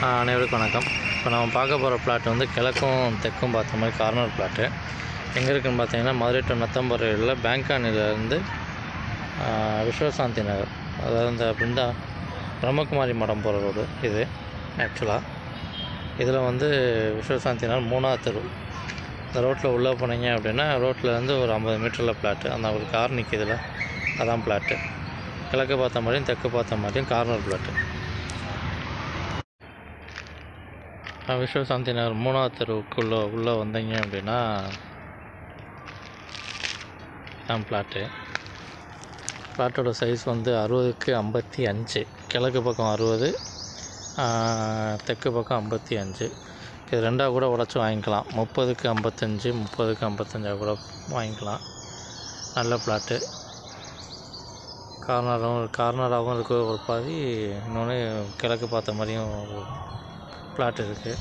அனைவருக்கும் வணக்கம். இப்போ நம்ம பார்க்க போகிற பிளாட் வந்து கிழக்கும் தெற்கும் பார்த்த மாதிரி கார்னர் பிளாட்டு. எங்கே இருக்குதுன்னு பார்த்தீங்கன்னா, மதுரை டு நத்தம்பரையில் பேங்கானிலேருந்து விஸ்வசாந்தி நகர், அதாவது இந்த பிருந்தா பிரம்மகுமாரி மடம் போகிற ரோடு இது. ஆக்சுவலாக இதில் வந்து விஸ்வசாந்தி நகர் 3வது தெரு. இந்த ரோட்டில் உள்ளே போனீங்க அப்படின்னா, ரோட்டிலேருந்து ஒரு 50 மீட்டரில் பிளாட்டு. அந்த ஒரு கார் நிற்கிதில், அதான் பிளாட்டு. கிழக்கு பார்த்த மாதிரியும் தெற்கு பார்த்த மாதிரியும் கார்னர் பிளாட்டு. விஸ்வசாந்தி நகர் 3வது தெருவுக்குள்ளே உள்ளே வந்தீங்க அப்படின்னா தான் பிளாட்டு. பிளாட்டோட சைஸ் வந்து 60க்கு 55. கிழக்கு பக்கம் 60, தெற்கு பக்கம் 55. இது ரெண்டாக கூட உடச்சி வாங்கிக்கலாம். 30க்கு 55, 30க்கு 55 கூட வாங்கிக்கலாம். நல்ல பிளாட்டு. கார்னராகவும் இருக்குது ஒரு பாதி, இன்னொன்று கிழக்கு பார்த்த மாதிரியும் பிளாட் இருக்குது.